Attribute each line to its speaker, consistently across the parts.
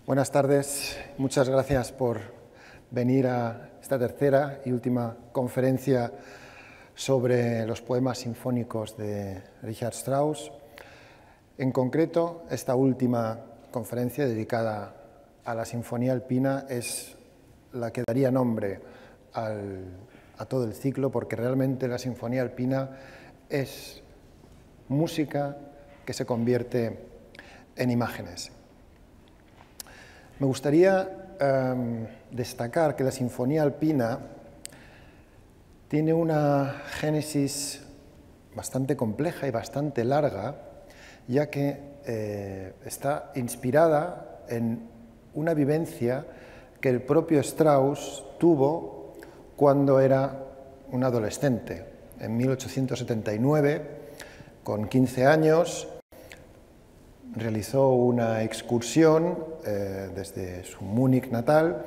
Speaker 1: Buenas tardes, muchas gracias por venir a esta tercera y última conferencia sobre los poemas sinfónicos de Richard Strauss. En concreto, esta última conferencia dedicada a la Sinfonía Alpina es la que daría nombre a todo el ciclo, porque realmente la Sinfonía Alpina es música que se convierte en imágenes. Me gustaría destacar que la Sinfonía Alpina tiene una génesis bastante compleja y bastante larga, ya que está inspirada en una vivencia que el propio Strauss tuvo cuando era un adolescente. En 1879, con 15 años, realizó una excursión desde su Múnich natal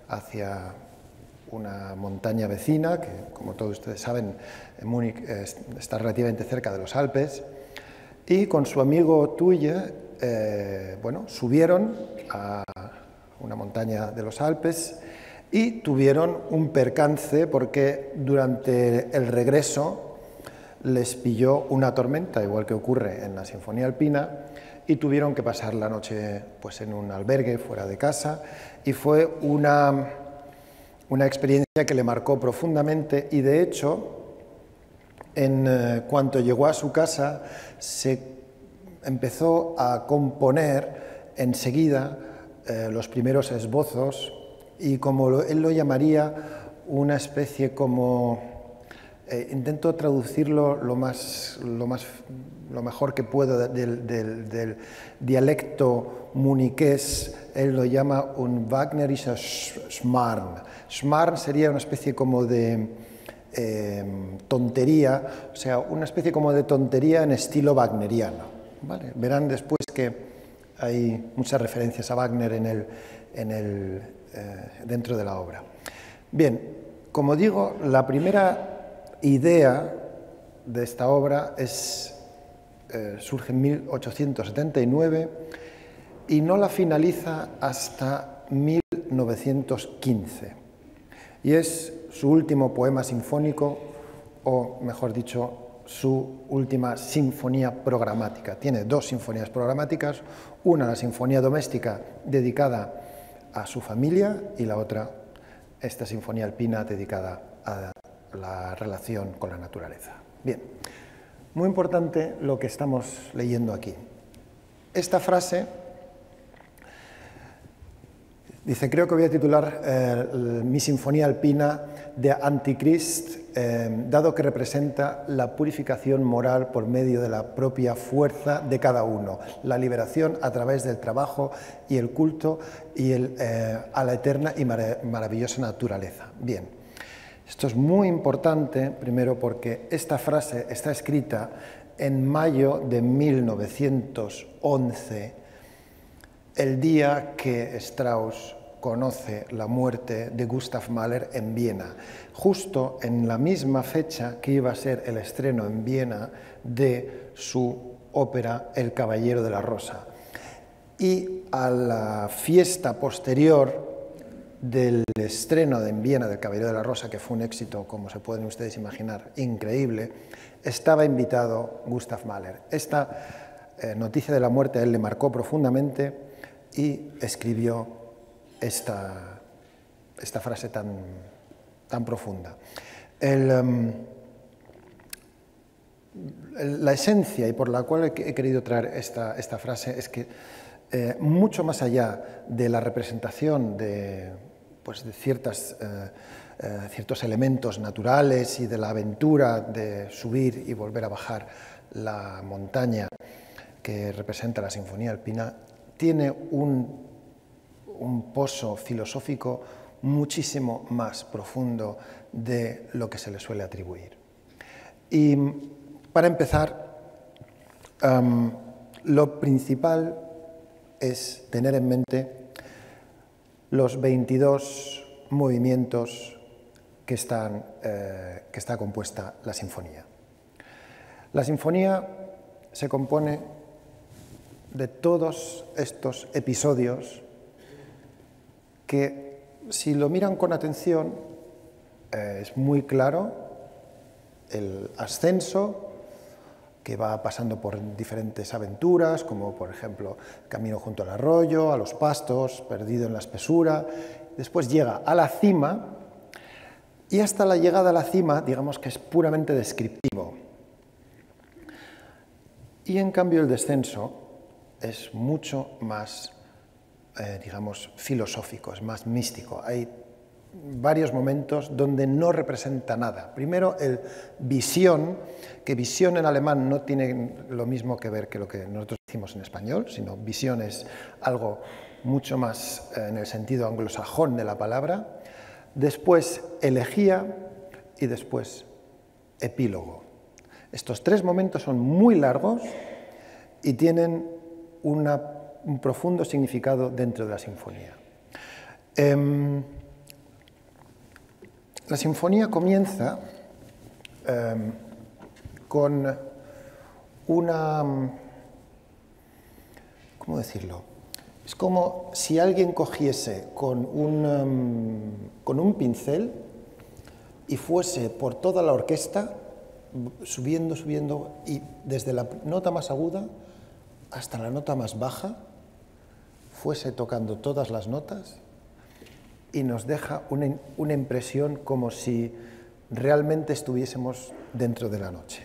Speaker 1: hacia una montaña vecina, que como todos ustedes saben, en Múnich está relativamente cerca de los Alpes, y con su amigo Thuille, subieron a una montaña de los Alpes y tuvieron un percance porque durante el regreso les pilló una tormenta, igual que ocurre en la Sinfonía Alpina, y tuvieron que pasar la noche pues, en un albergue fuera de casa, y fue una experiencia que le marcó profundamente, y de hecho, en cuanto llegó a su casa, se empezó a componer enseguida los primeros esbozos, y como él lo llamaría, una especie como... intento traducirlo lo mejor que puedo del dialecto muniqués. Él lo llama un Wagnerischer Schmarrn. Schmarrn sería una especie como de tontería, o sea, una especie como de tontería en estilo wagneriano, ¿vale? Verán después que hay muchas referencias a Wagner dentro de la obra. Bien, como digo, la primera idea de esta obra surge en 1879 y no la finaliza hasta 1915. Y es su último poema sinfónico, o mejor dicho, su última sinfonía programática. Tiene dos sinfonías programáticas, una la Sinfonía Doméstica dedicada a su familia y la otra, esta Sinfonía Alpina dedicada a la relación con la naturaleza. Bien, muy importante lo que estamos leyendo aquí. Esta frase dice, creo que voy a titular mi Sinfonía Alpina de Antichrist, dado que representa la purificación moral por medio de la propia fuerza de cada uno, la liberación a través del trabajo y el culto y a la eterna y maravillosa naturaleza. Bien, esto es muy importante, primero porque esta frase está escrita en mayo de 1911, el día que Strauss conoce la muerte de Gustav Mahler en Viena, justo en la misma fecha que iba a ser el estreno en Viena de su ópera El Caballero de la Rosa. Y a la fiesta posterior del estreno en Viena del Caballero de la Rosa, que fue un éxito, como se pueden ustedes imaginar, increíble, estaba invitado Gustav Mahler. Esta noticia de la muerte a él le marcó profundamente y escribió esta frase tan profunda. La esencia y por la cual he querido traer esta frase es que mucho más allá de la representación de ciertos elementos naturales y de la aventura de subir y volver a bajar la montaña que representa la Sinfonía Alpina, tiene un pozo filosófico muchísimo más profundo de lo que se le suele atribuir. Y para empezar, lo principal es tener en mente los 22 movimientos que está compuesta la sinfonía. La sinfonía se compone de todos estos episodios que si lo miran con atención es muy claro el ascenso que va pasando por diferentes aventuras, como por ejemplo camino junto al arroyo, a los pastos, perdido en la espesura. Después llega a la cima y hasta la llegada a la cima, digamos que es puramente descriptivo. Y en cambio el descenso es mucho más, digamos, filosófico, es más místico. Hay varios momentos donde no representa nada. Primero, el visión, que visión en alemán no tiene lo mismo que ver que lo que nosotros decimos en español, sino visión es algo mucho más en el sentido anglosajón de la palabra. Después, elegía y después, epílogo. Estos tres momentos son muy largos y tienen un profundo significado dentro de la sinfonía. La sinfonía comienza con una... ¿Cómo decirlo? Es como si alguien cogiese con un pincel y fuese por toda la orquesta, subiendo, subiendo, y desde la nota más aguda hasta la nota más baja, fuese tocando todas las notas y nos deja una impresión como si realmente estuviésemos dentro de la noche.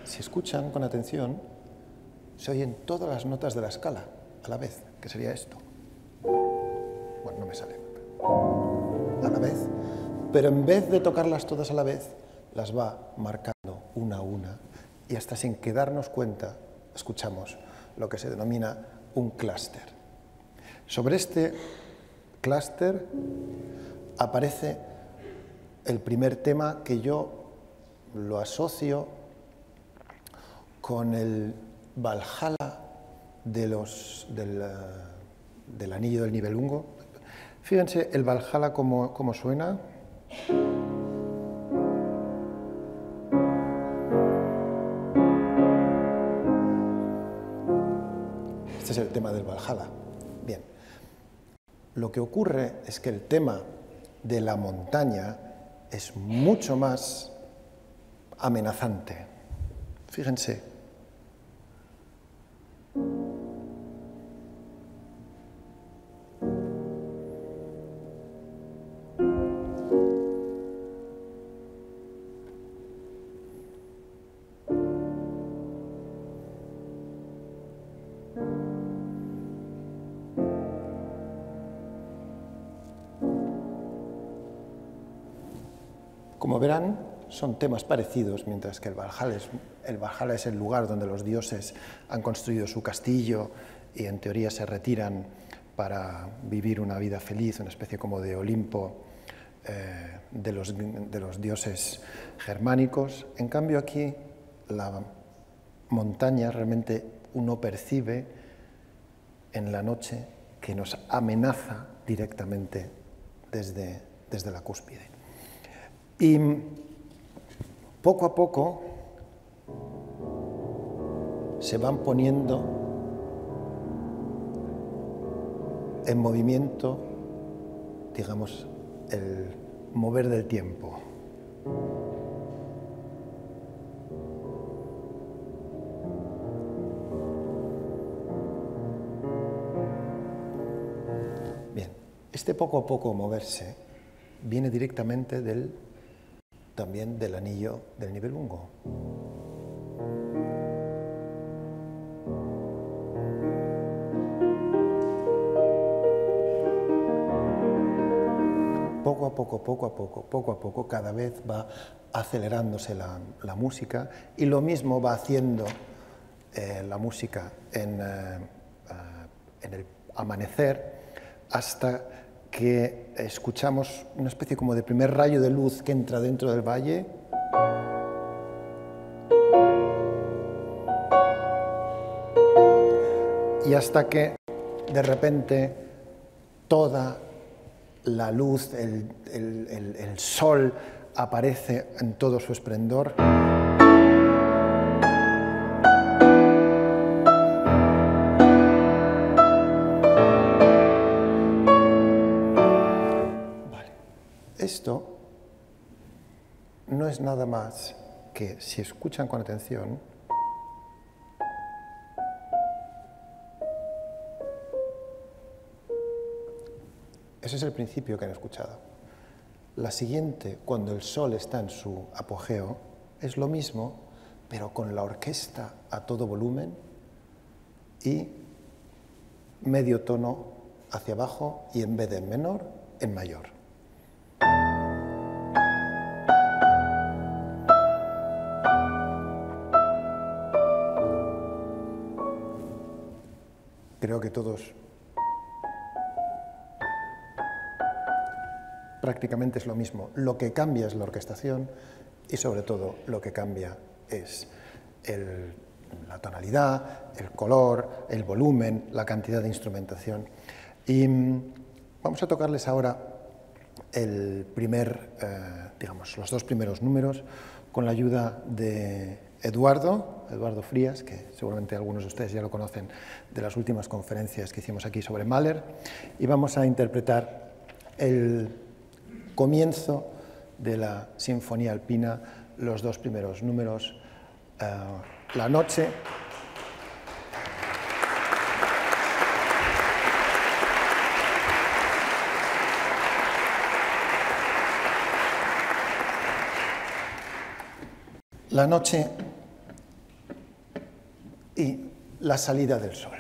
Speaker 1: Si escuchan con atención, se oyen todas las notas de la escala a la vez, que sería esto. Bueno, no me sale. A la vez. Pero en vez de tocarlas todas a la vez, las va marcando una a una y hasta sin quedarnos cuenta escuchamos lo que se denomina un clúster. Sobre este clúster aparece el primer tema que yo lo asocio con el Valhalla del anillo del Nibelungo. Fíjense el Valhalla cómo suena. Este es el tema del Valhalla. Bien. Lo que ocurre es que el tema de la montaña es mucho más amenazante. Fíjense. Como verán, son temas parecidos, mientras que el Valhalla es el lugar donde los dioses han construido su castillo y en teoría se retiran para vivir una vida feliz, una especie como de Olimpo de los dioses germánicos. En cambio aquí la montaña realmente uno percibe en la noche que nos amenaza directamente desde la cúspide. Y poco a poco se van poniendo en movimiento, digamos, el mover del tiempo. Bien, este poco a poco moverse viene directamente también del anillo del Nibelungo. Poco a poco, cada vez va acelerándose la música y lo mismo va haciendo la música en el amanecer hasta que escuchamos una especie como de primer rayo de luz que entra dentro del valle y hasta que de repente toda la luz, el sol aparece en todo su esplendor. Vale. Esto no es nada más que, si escuchan con atención, ese es el principio que han escuchado. La siguiente, cuando el sol está en su apogeo, es lo mismo, pero con la orquesta a todo volumen y medio tono hacia abajo y en vez de en menor, en mayor. Creo que todos prácticamente es lo mismo. Lo que cambia es la orquestación y sobre todo lo que cambia es la tonalidad, el color, el volumen, la cantidad de instrumentación. Y vamos a tocarles ahora los dos primeros números con la ayuda de Eduardo Frías, que seguramente algunos de ustedes ya lo conocen de las últimas conferencias que hicimos aquí sobre Mahler, y vamos a interpretar el comienzo de la Sinfonía Alpina, los dos primeros números, La Noche y la salida del sol.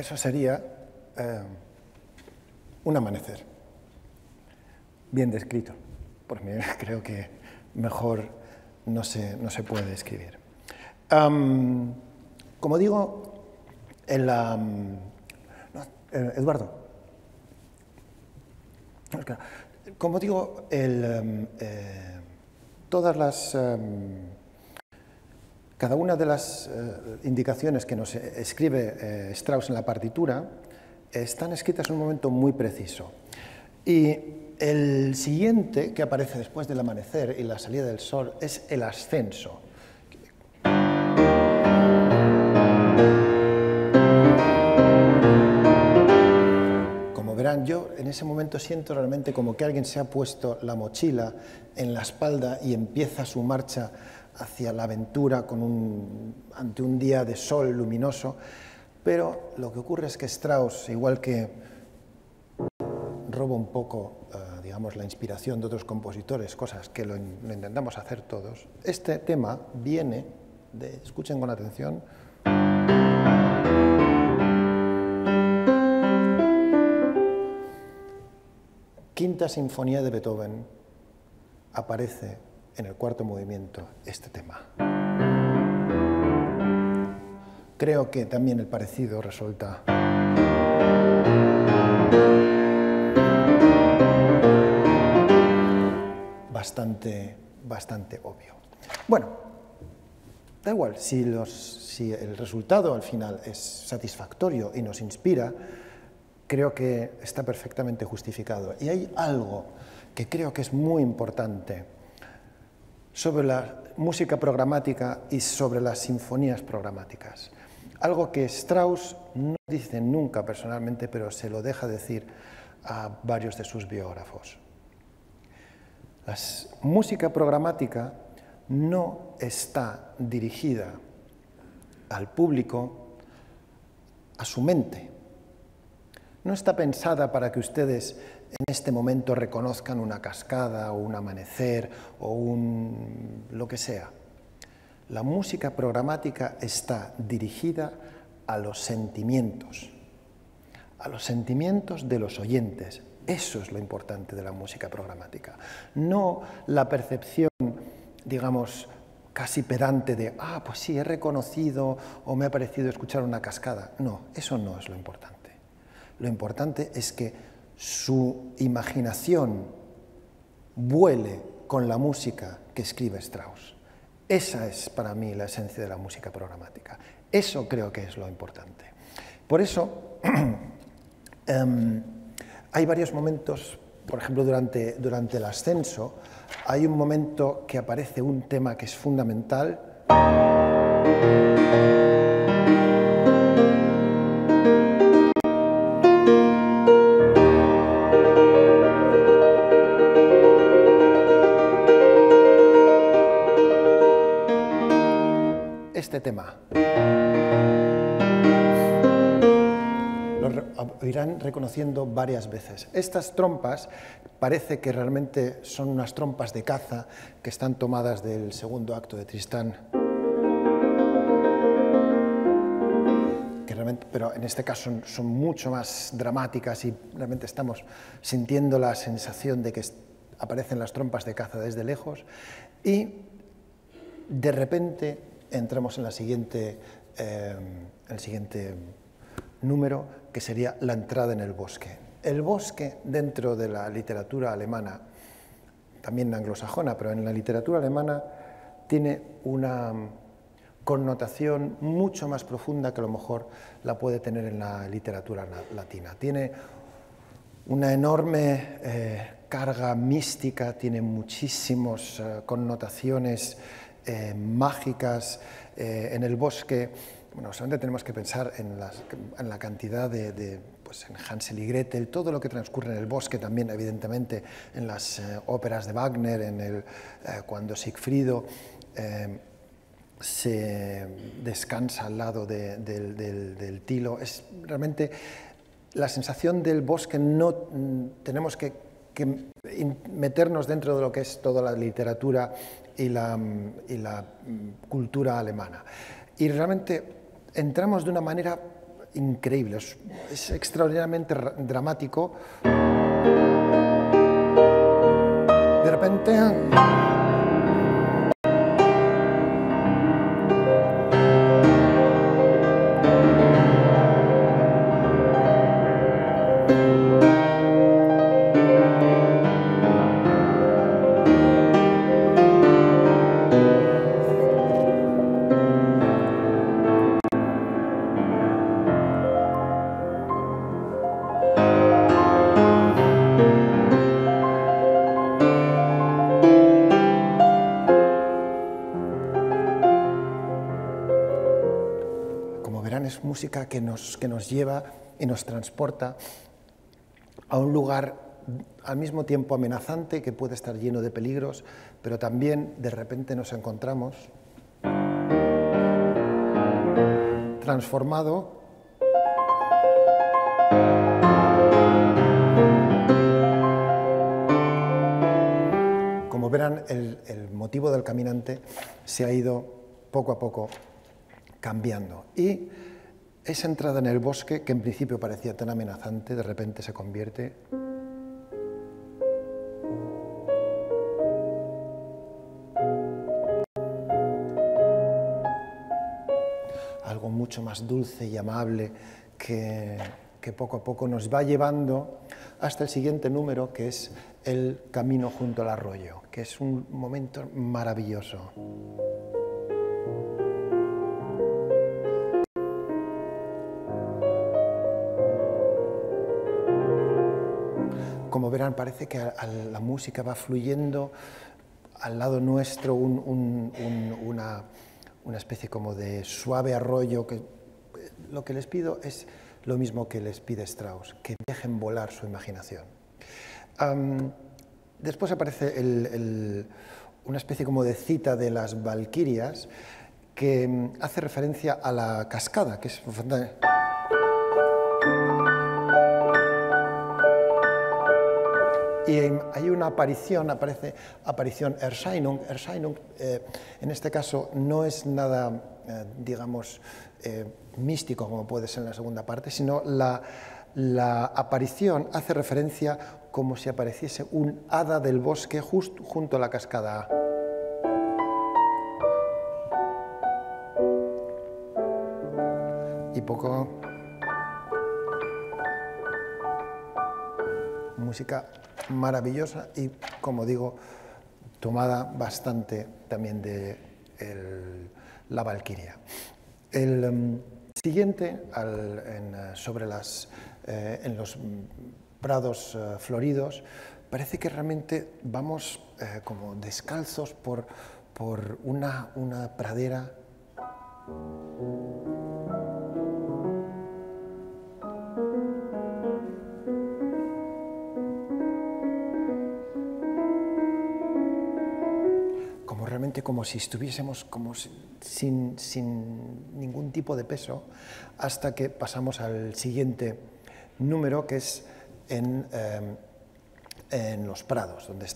Speaker 1: eso sería un amanecer. Bien descrito, porque creo que mejor no se puede describir. Como digo, Eduardo, como digo, cada una de las indicaciones que nos escribe Strauss en la partitura están escritas en un momento muy preciso. Y el siguiente que aparece después del amanecer y la salida del sol es el ascenso. Como verán, yo en ese momento siento realmente como que alguien se ha puesto la mochila en la espalda y empieza su marcha hacia la aventura ante un día de sol luminoso, pero lo que ocurre es que Strauss, igual que roba un poco, digamos, la inspiración de otros compositores, cosas que lo intentamos hacer todos, este tema viene de, escuchen con atención, Quinta Sinfonía de Beethoven, aparece en el cuarto movimiento este tema. Creo que también el parecido resulta bastante obvio. Bueno, da igual, si el resultado al final es satisfactorio y nos inspira, creo que está perfectamente justificado. Y hay algo que creo que es muy importante sobre la música programática y sobre las sinfonías programáticas. Algo que Strauss no dice nunca personalmente, pero se lo deja decir a varios de sus biógrafos. La música programática no está dirigida al público, a su mente. No está pensada para que ustedes en este momento reconozcan una cascada o un amanecer o lo que sea. La música programática está dirigida a los sentimientos de los oyentes. Eso es lo importante de la música programática. No la percepción, digamos, casi pedante de, pues sí, he reconocido o me ha parecido escuchar una cascada. No, eso no es lo importante. Lo importante es que su imaginación vuele con la música que escribe Strauss. Esa es para mí la esencia de la música programática. Eso creo que es lo importante. Por eso hay varios momentos, por ejemplo, durante el ascenso, hay un momento que aparece un tema que es fundamental. Este tema. Lo irán reconociendo varias veces. Estas trompas parece que realmente son unas trompas de caza que están tomadas del segundo acto de Tristán. Pero en este caso son mucho más dramáticas y realmente estamos sintiendo la sensación de que aparecen las trompas de caza desde lejos y de repente entramos en el siguiente número, que sería la entrada en el bosque. El bosque, dentro de la literatura alemana, también anglosajona, pero en la literatura alemana, tiene una connotación mucho más profunda que a lo mejor la puede tener en la literatura latina. Tiene una enorme carga mística, tiene muchísimas connotaciones mágicas. En el bosque, bueno, solamente tenemos que pensar en la cantidad pues en Hansel y Gretel, todo lo que transcurre en el bosque también, evidentemente, en las óperas de Wagner, cuando Sigfrido se descansa al lado del tilo. Es realmente la sensación del bosque. No tenemos que meternos dentro de lo que es toda la literatura y la cultura alemana. Y realmente entramos de una manera increíble, es extraordinariamente dramático. De repente... Es música que nos lleva y nos transporta a un lugar al mismo tiempo amenazante, que puede estar lleno de peligros, pero también de repente nos encontramos transformado como verán, el motivo del caminante se ha ido poco a poco cambiando, y esa entrada en el bosque, que en principio parecía tan amenazante, de repente se convierte algo mucho más dulce y amable que poco a poco nos va llevando hasta el siguiente número, que es el camino junto al arroyo, que es un momento maravilloso. Como verán, parece que la música va fluyendo al lado nuestro, una especie como de suave arroyo. Lo que les pido es lo mismo que les pide Strauss, que dejen volar su imaginación. Después aparece una especie como de cita de las valquirias, que hace referencia a la cascada, que es y hay una aparición, aparición Erscheinung. Erscheinung, en este caso, no es nada, digamos, místico, como puede ser en la segunda parte, sino la aparición hace referencia como si apareciese un hada del bosque justo junto a la cascada. Y poco... música maravillosa y, como digo, tomada bastante también de la Valquiria. El siguiente, en los prados floridos, parece que realmente vamos como descalzos por una pradera como si estuviésemos sin ningún tipo de peso, hasta que pasamos al siguiente número, que es en los prados, donde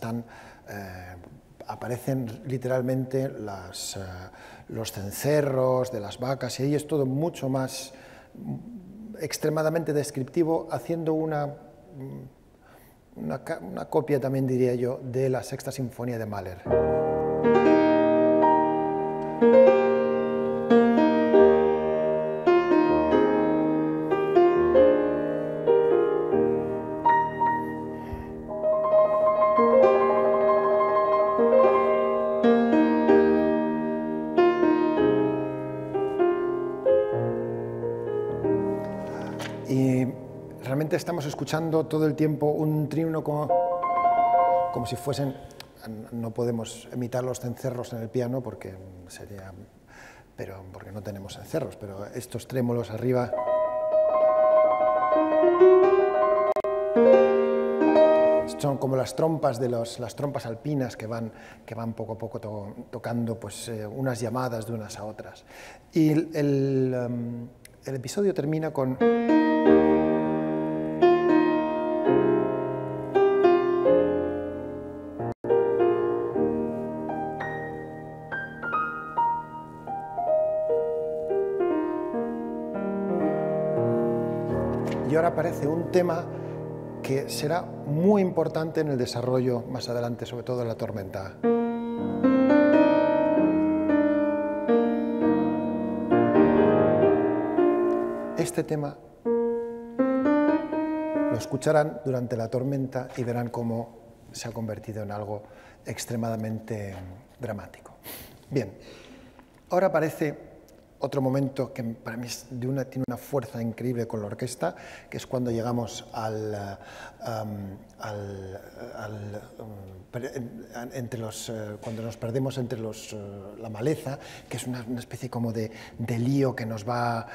Speaker 1: aparecen literalmente los cencerros de las vacas, y ahí es todo mucho más extremadamente descriptivo, haciendo una copia, también diría yo, de la Sexta Sinfonía de Mahler. Y realmente estamos escuchando todo el tiempo un trígono como si fuesen... No podemos imitar los cencerros en el piano porque no tenemos cencerros, pero estos trémolos arriba son como las trompas las trompas alpinas que van poco a poco tocando pues, unas llamadas de unas a otras. Y el episodio termina con... Y ahora aparece un tema que será muy importante en el desarrollo más adelante, sobre todo en la tormenta. Este tema lo escucharán durante la tormenta y verán cómo se ha convertido en algo extremadamente dramático. Bien, ahora aparece otro momento que para mí tiene una fuerza increíble con la orquesta, que es cuando llegamos cuando nos perdemos entre la maleza, que es una especie como de lío que nos va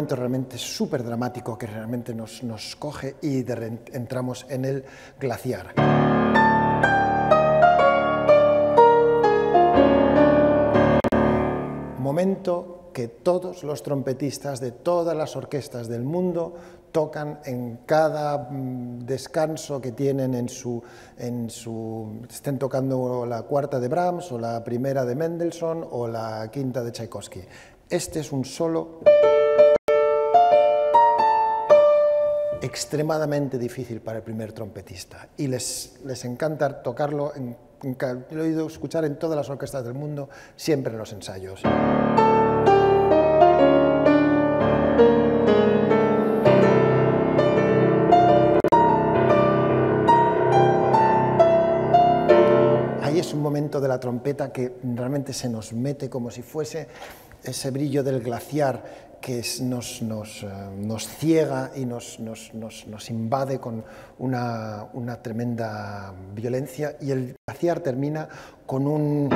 Speaker 1: realmente súper dramático que realmente nos coge y entramos en el glaciar. Momento que todos los trompetistas de todas las orquestas del mundo tocan en cada descanso que tienen estén tocando la cuarta de Brahms o la primera de Mendelssohn o la quinta de Tchaikovsky. Este es un solo extremadamente difícil para el primer trompetista y les encanta tocarlo, lo he oído escuchar en todas las orquestas del mundo, siempre en los ensayos. Ahí es un momento de la trompeta que realmente se nos mete como si fuese ese brillo del glaciar que nos ciega y nos invade con una tremenda violencia, y el glaciar termina con un...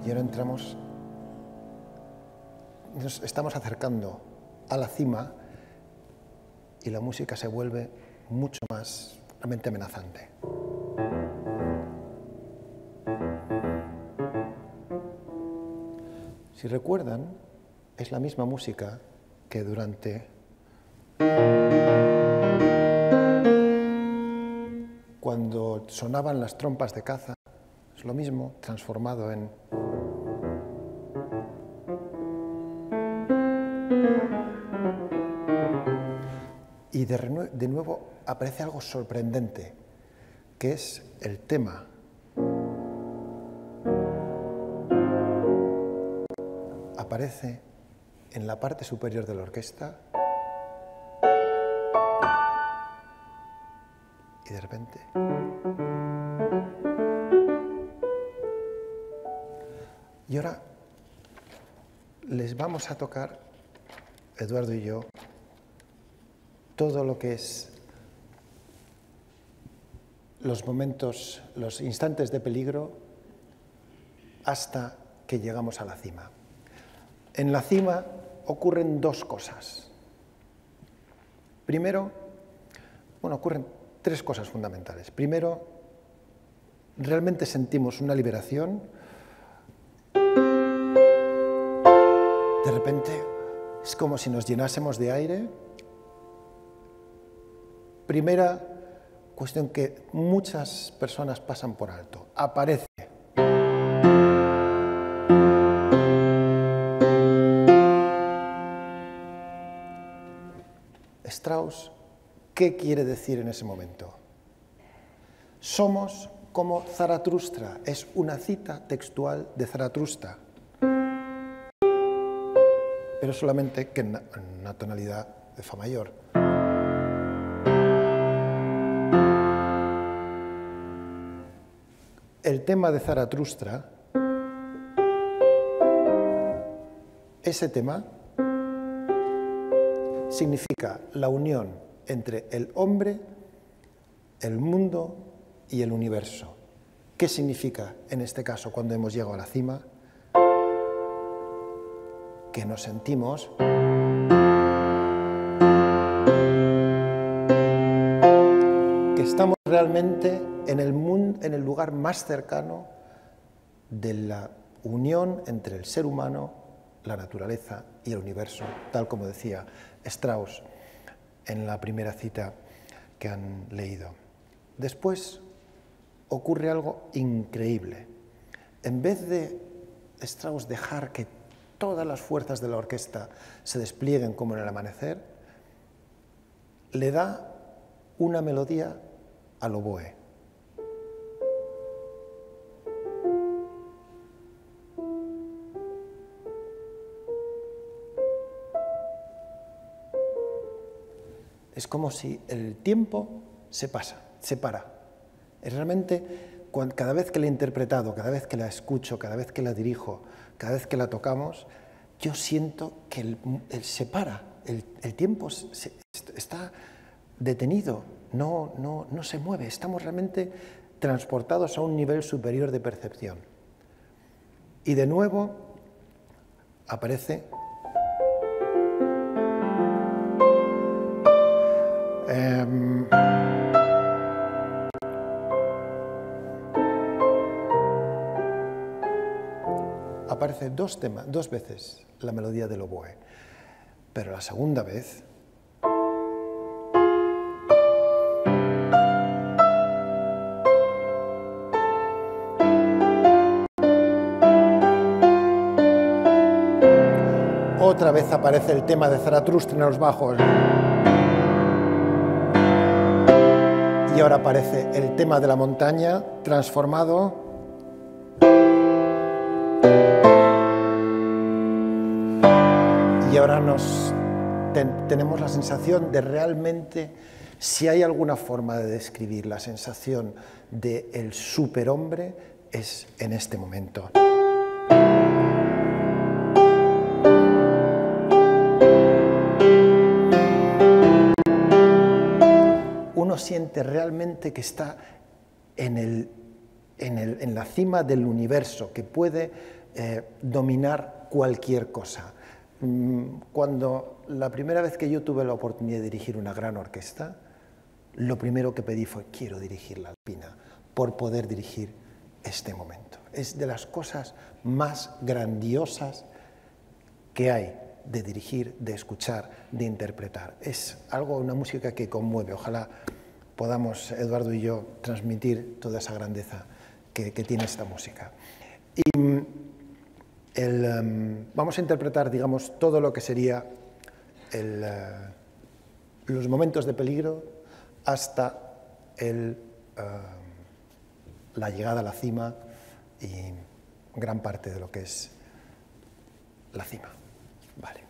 Speaker 1: Y ahora nos estamos acercando a la cima y la música se vuelve mucho más realmente amenazante. Si recuerdan, es la misma música que cuando sonaban las trompas de caza, es lo mismo transformado en... Y de nuevo aparece algo sorprendente, que es el tema. Aparece en la parte superior de la orquesta y de repente... Y ahora les vamos a tocar, Eduardo y yo, todo lo que es los momentos, los instantes de peligro hasta que llegamos a la cima. En la cima ocurren dos cosas. Primero, ocurren tres cosas fundamentales. Primero, realmente sentimos una liberación. De repente es como si nos llenásemos de aire. Primera cuestión que muchas personas pasan por alto. Aparece. Strauss, ¿qué quiere decir en ese momento? Somos como Zaratustra, es una cita textual de Zaratustra, pero solamente que en una tonalidad de fa mayor. El tema de Zaratustra, ese tema significa la unión entre el hombre, el mundo y el universo, ¿Qué significa en este caso cuando hemos llegado a la cima? Que nos sentimos que estamos realmente en el lugar más cercano de la unión entre el ser humano, la naturaleza y el universo, tal como decía Strauss en la primera cita que han leído. Después ocurre algo increíble. En vez de Strauss dejar que todas las fuerzas de la orquesta se desplieguen como en el amanecer, le da una melodía al oboe. Es como si el tiempo se para. Es realmente, cada vez que la he interpretado, cada vez que la escucho, cada vez que la dirijo, cada vez que la tocamos, yo siento que se para, el tiempo está detenido, no se mueve, estamos realmente transportados a un nivel superior de percepción. Y de nuevo aparece aparece dos veces la melodía del oboe, pero la segunda vez otra vez aparece el tema de Zaratustra en los bajos. Y ahora aparece el tema de la montaña transformado. Y ahora tenemos la sensación de realmente, si hay alguna forma de describir la sensación del superhombre, es en este momento. Uno siente realmente que está en la cima del universo, que puede dominar cualquier cosa. Cuando la primera vez que yo tuve la oportunidad de dirigir una gran orquesta, lo primero que pedí fue: quiero dirigir la Alpina, por poder dirigir este momento. Es de las cosas más grandiosas que hay de dirigir, de escuchar, de interpretar. Es algo, una música que conmueve. Ojalá podamos, Eduardo y yo, transmitir toda esa grandeza que tiene esta música. Y vamos a interpretar, digamos, todo lo que sería los momentos de peligro hasta la llegada a la cima y gran parte de lo que es la cima. Vale.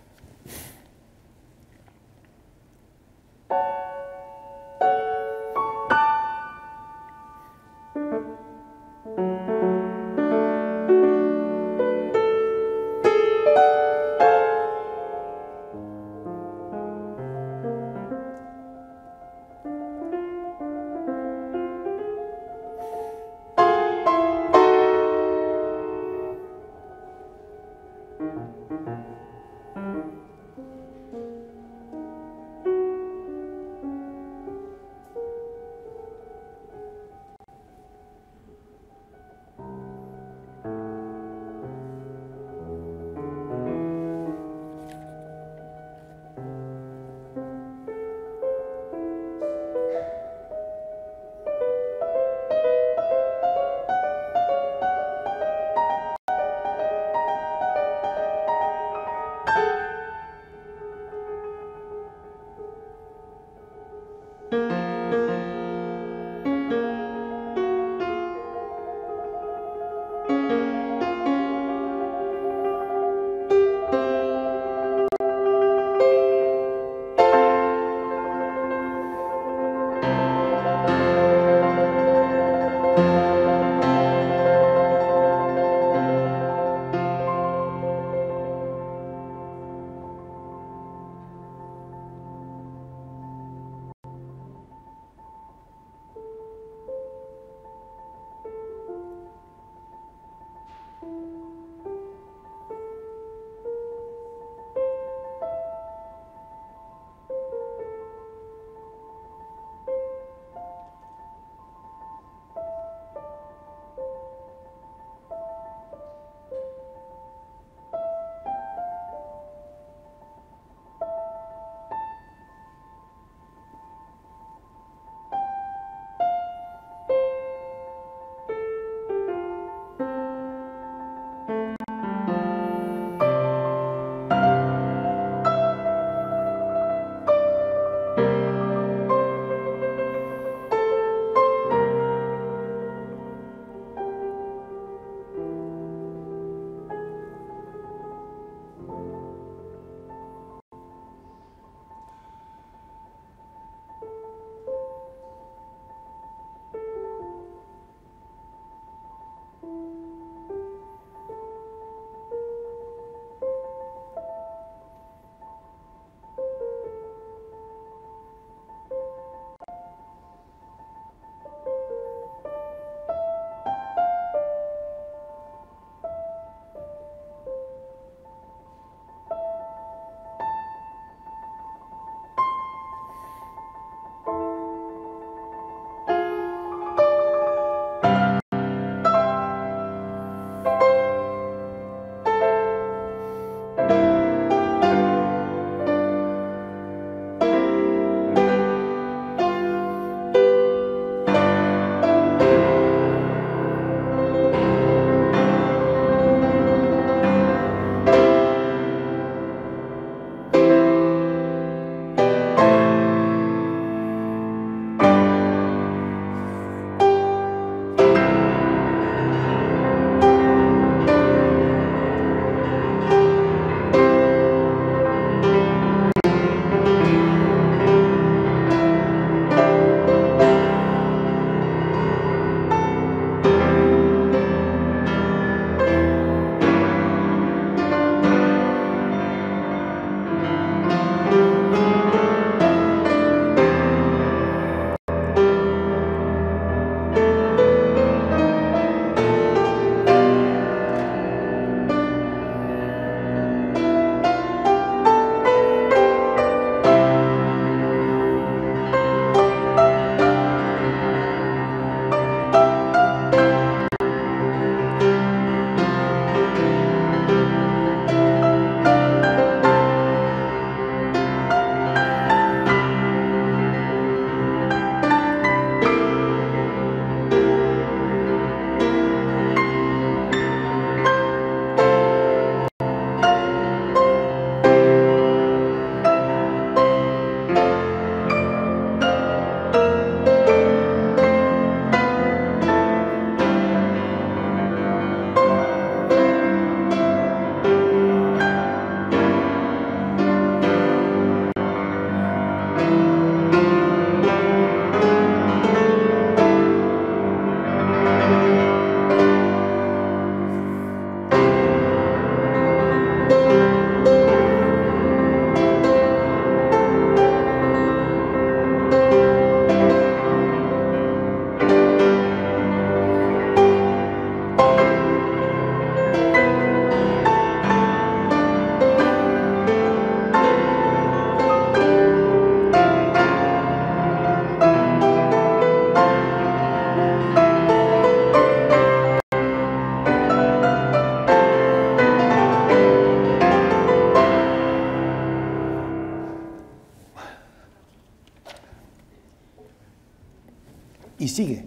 Speaker 1: y sigue.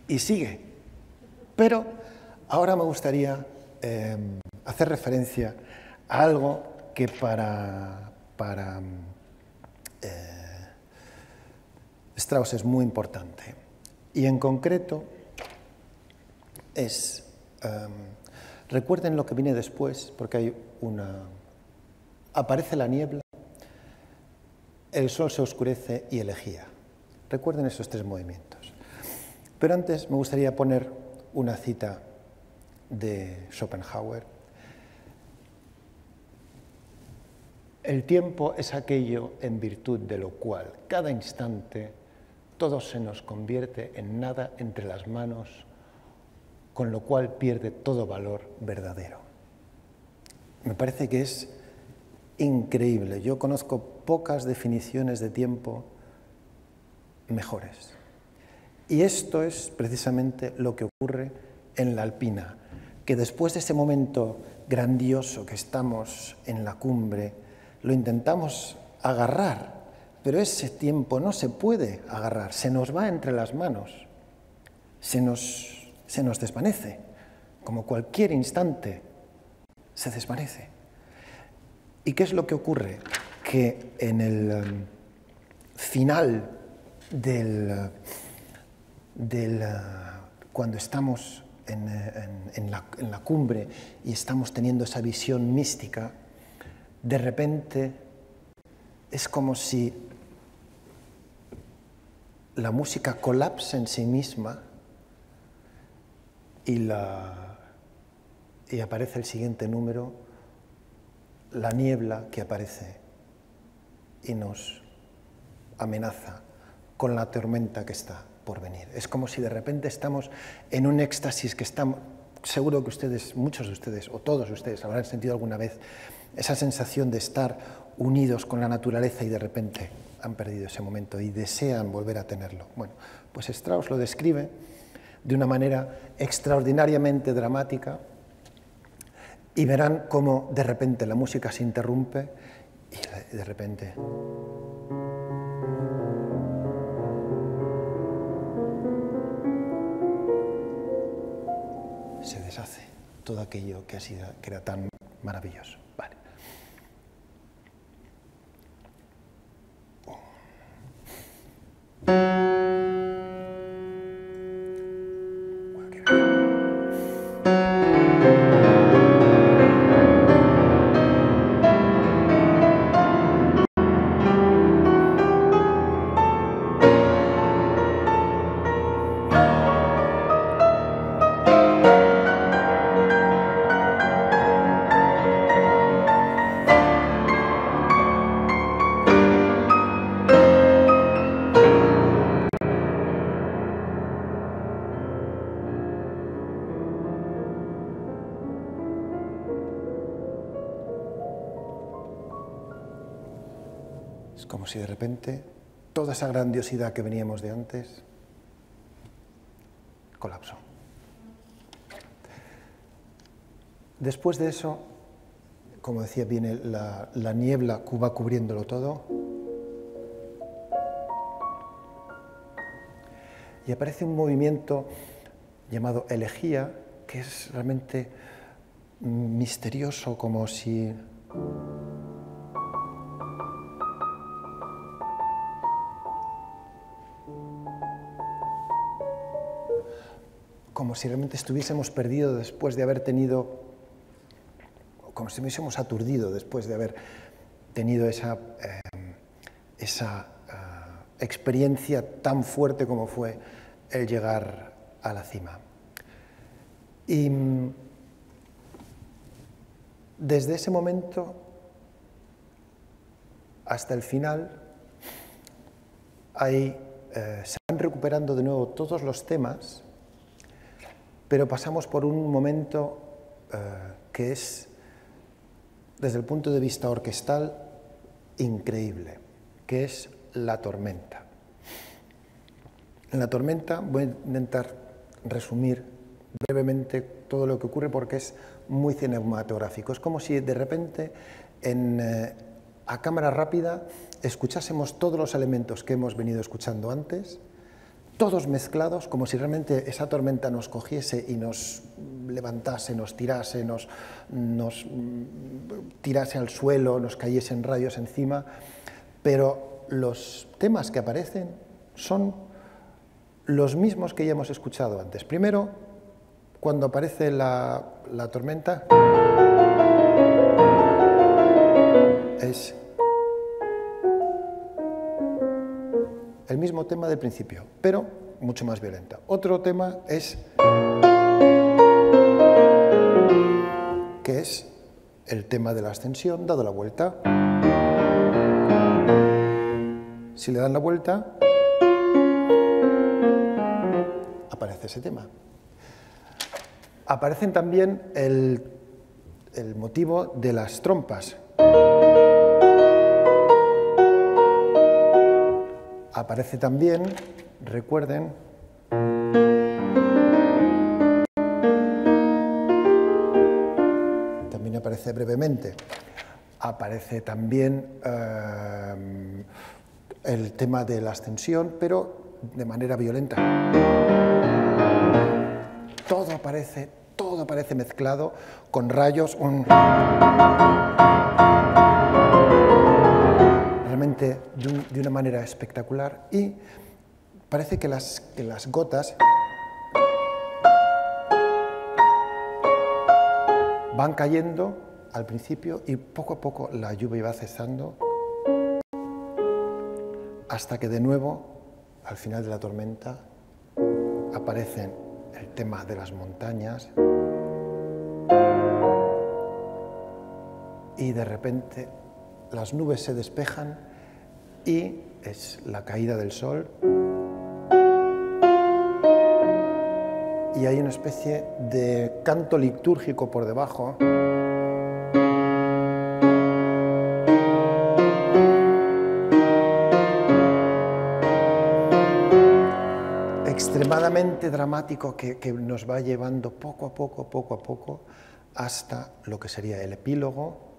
Speaker 1: Y sigue. Pero ahora me gustaría hacer referencia a algo que para Strauss es muy importante. Y en concreto es, recuerden lo que viene después, porque hay aparece la niebla, el sol se oscurece y elegía. Recuerden esos tres movimientos. Pero antes me gustaría poner una cita de Schopenhauer. El tiempo es aquello en virtud de lo cual cada instante todo se nos convierte en nada entre las manos, con lo cual pierde todo valor verdadero. Me parece que es increíble. Yo conozco pocas definiciones de tiempo mejores. Y esto es precisamente lo que ocurre en la Alpina, que después de ese momento grandioso que estamos en la cumbre, lo intentamos agarrar, pero ese tiempo no se puede agarrar, se nos va entre las manos, se nos desvanece, como cualquier instante se desvanece. ¿Y qué es lo que ocurre? Que en el final cuando estamos en la cumbre y estamos teniendo esa visión mística, de repente es como si la música colapsa en sí misma y aparece el siguiente número, la niebla que aparece y nos amenaza con la tormenta que está por venir. Es como si de repente estamos en un éxtasis que estamos, seguro que ustedes, muchos de ustedes o todos ustedes habrán sentido alguna vez esa sensación de estar unidos con la naturaleza y de repente han perdido ese momento y desean volver a tenerlo. Bueno, pues Strauss lo describe de una manera extraordinariamente dramática y verán cómo de repente la música se interrumpe y de repente se deshace todo aquello que era tan maravilloso. Vale. Es como si de repente toda esa grandiosidad que veníamos de antes colapsó. Después de eso, como decía, viene la niebla que va cubriéndolo todo y aparece un movimiento llamado elegía, que es realmente misterioso, como si realmente estuviésemos perdidos después de haber tenido, como si estuviésemos aturdidos después de haber tenido esa experiencia tan fuerte como fue el llegar a la cima. Y desde ese momento hasta el final se van recuperando de nuevo todos los temas, pero pasamos por un momento que es, desde el punto de vista orquestal, increíble, que es la tormenta. En la tormenta voy a intentar resumir brevemente todo lo que ocurre porque es muy cinematográfico. Es como si de repente en a cámara rápida escuchásemos todos los elementos que hemos venido escuchando antes, todos mezclados, como si realmente esa tormenta nos cogiese y nos levantase, nos tirase, nos tirase al suelo, nos cayesen rayos encima, pero los temas que aparecen son los mismos que ya hemos escuchado antes. Primero, cuando aparece la tormenta, es el mismo tema del principio, pero mucho más violenta. Otro tema es que es el tema de la ascensión dado la vuelta. Si le dan la vuelta, aparece ese tema. Aparecen también el motivo de las trompas. Aparece también, recuerden, también aparece brevemente, aparece también el tema de la ascensión, pero de manera violenta. Todo aparece mezclado con rayos, realmente de una manera espectacular, y parece que las gotas van cayendo al principio y poco a poco la lluvia va cesando hasta que de nuevo, al final de la tormenta, aparecen el tema de las montañas y de repente las nubes se despejan y es la caída del sol y hay una especie de canto litúrgico por debajo extremadamente dramático que nos va llevando poco a poco hasta lo que sería el epílogo.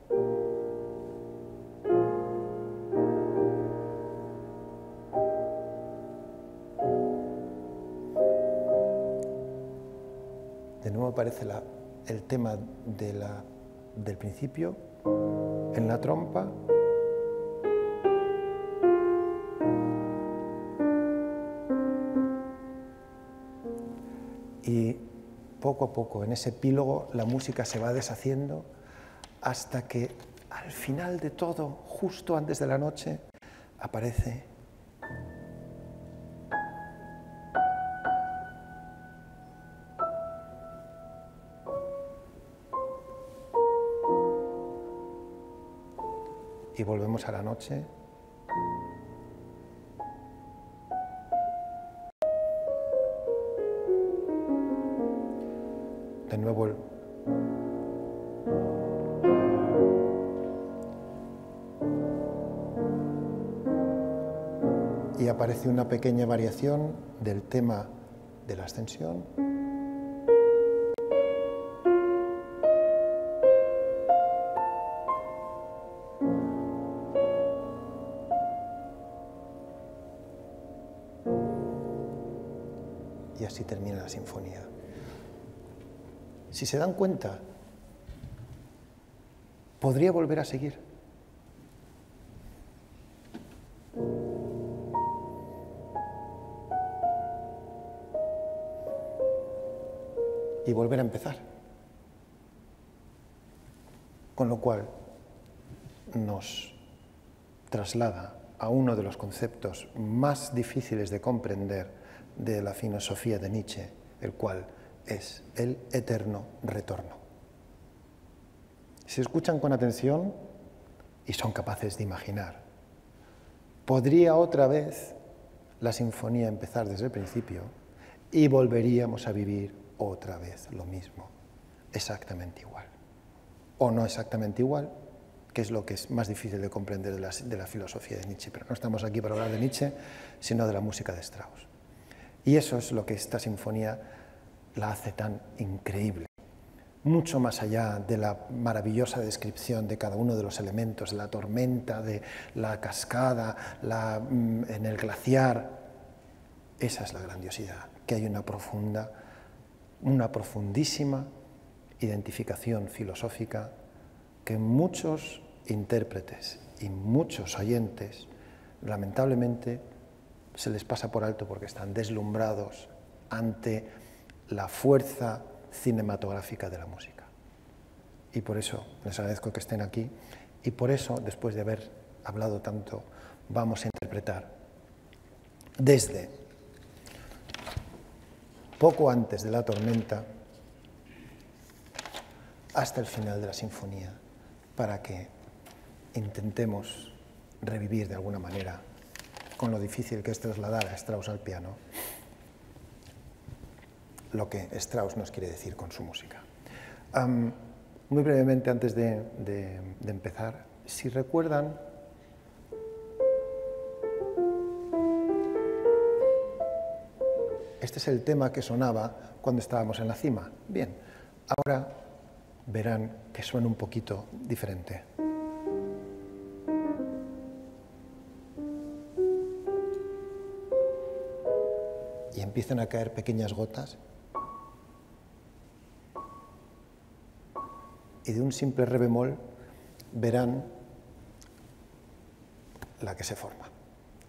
Speaker 1: De nuevo aparece el tema del principio en la trompa. Y poco a poco, en ese epílogo, la música se va deshaciendo hasta que al final de todo, justo antes de la noche, aparece y volvemos a la noche. De nuevo y aparece una pequeña variación del tema de la ascensión. Y así termina la sinfonía. Si se dan cuenta, podría volver a seguir. Y volver a empezar. Con lo cual nos traslada a uno de los conceptos más difíciles de comprender de la filosofía de Nietzsche, el cual es el eterno retorno. Si escuchan con atención y son capaces de imaginar, podría otra vez la sinfonía empezar desde el principio y volveríamos a vivir otra vez lo mismo, exactamente igual. O no exactamente igual, que es lo que es más difícil de comprender de la filosofía de Nietzsche, pero no estamos aquí para hablar de Nietzsche, sino de la música de Strauss. Y eso es lo que esta sinfonía la hace tan increíble. mucho más allá de la maravillosa descripción de cada uno de los elementos, de la tormenta, de la cascada, en el glaciar. Esa es la grandiosidad, que hay una profundísima identificación filosófica que muchos intérpretes y muchos oyentes, lamentablemente, se les pasa por alto porque están deslumbrados ante la fuerza cinematográfica de la música. Y por eso les agradezco que estén aquí y por eso, después de haber hablado tanto, vamos a interpretar desde poco antes de la tormenta hasta el final de la sinfonía, para que intentemos revivir de alguna manera, con lo difícil que es trasladar a Strauss al piano, lo que Strauss nos quiere decir con su música. Muy brevemente, antes de empezar, si recuerdan, este es el tema que sonaba cuando estábamos en la cima. Bien, ahora verán que suena un poquito diferente. Y empiezan a caer pequeñas gotas. Y de un simple re bemol verán la que se forma.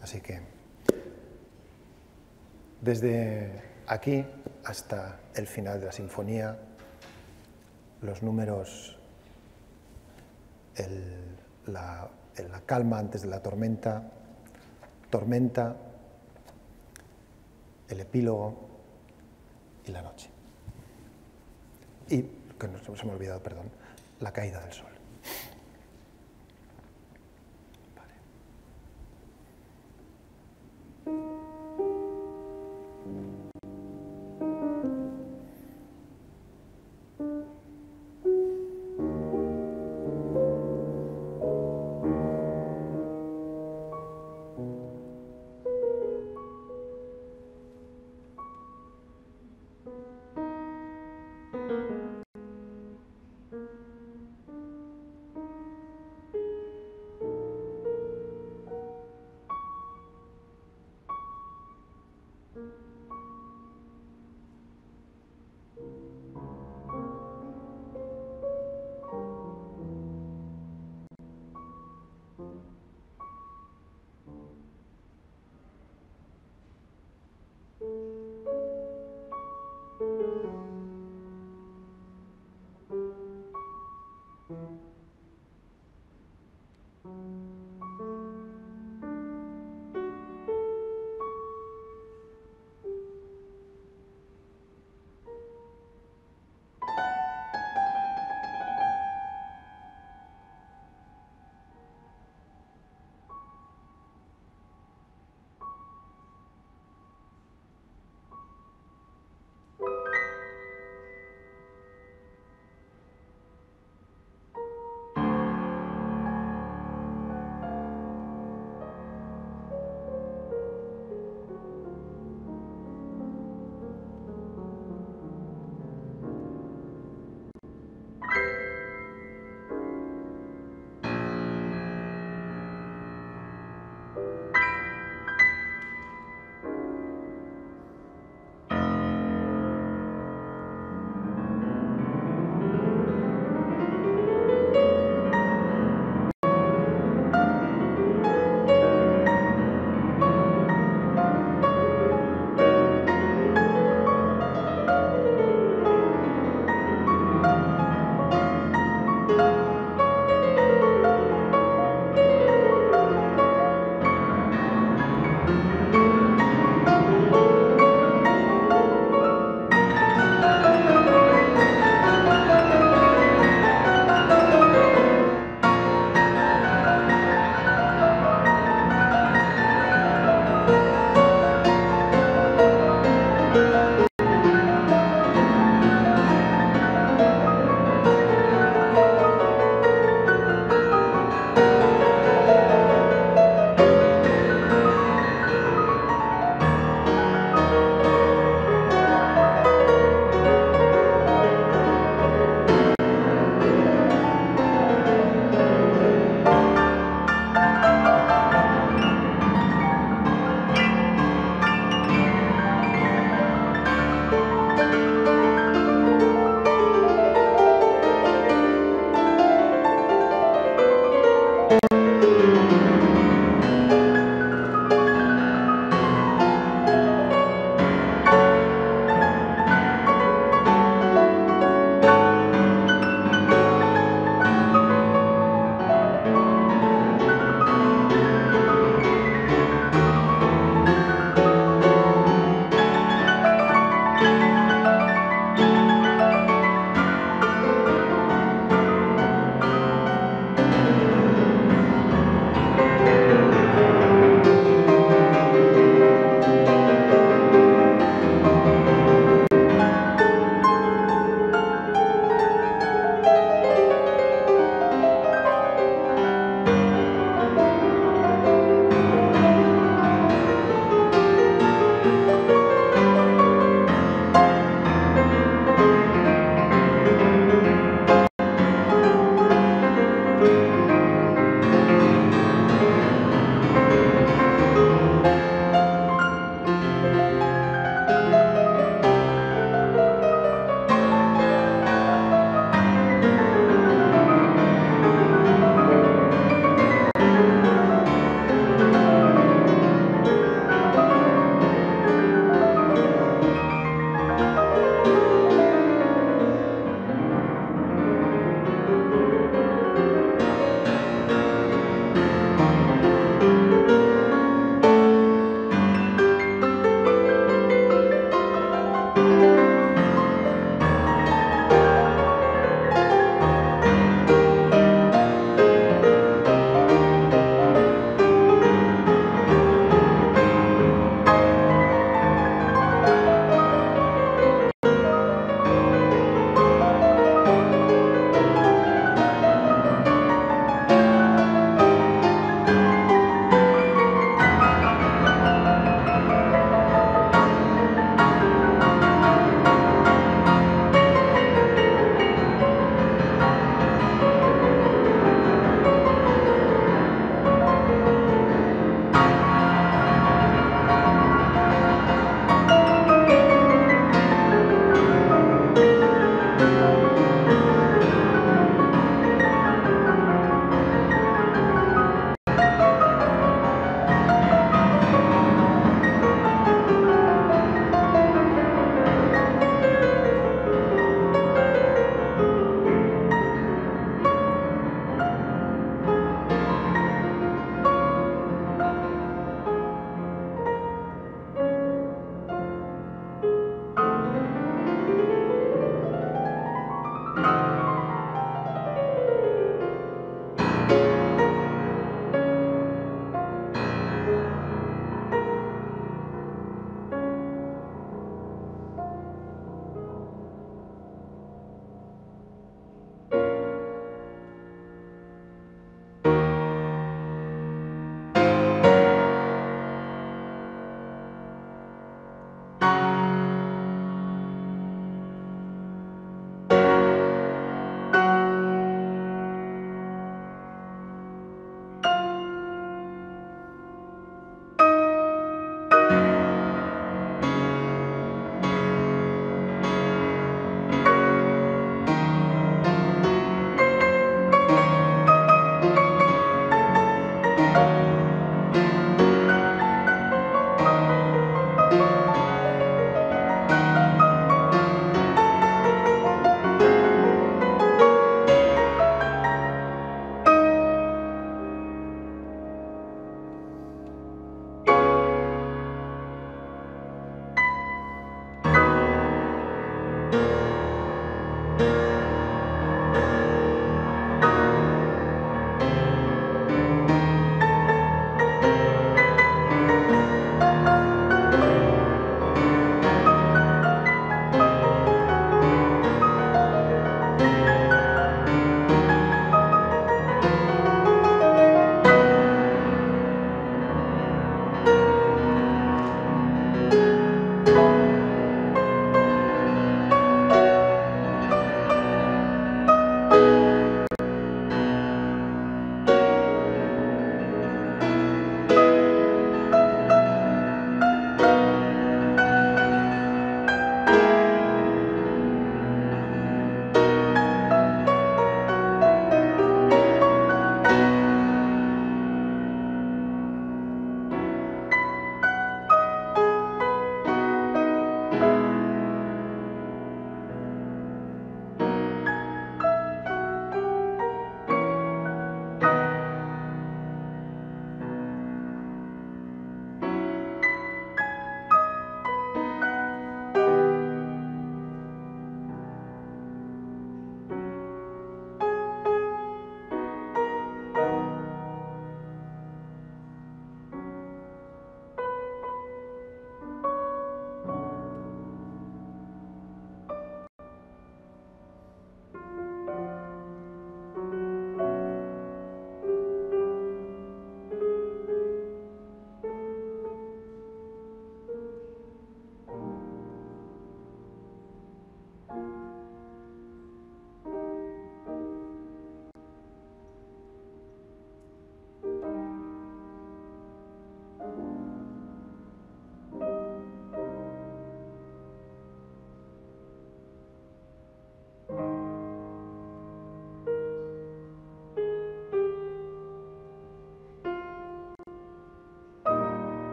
Speaker 1: Así que desde aquí hasta el final de la sinfonía, los números, la calma antes de la tormenta, tormenta, el epílogo y la noche. Y, que se me ha olvidado, perdón, la caída del sol.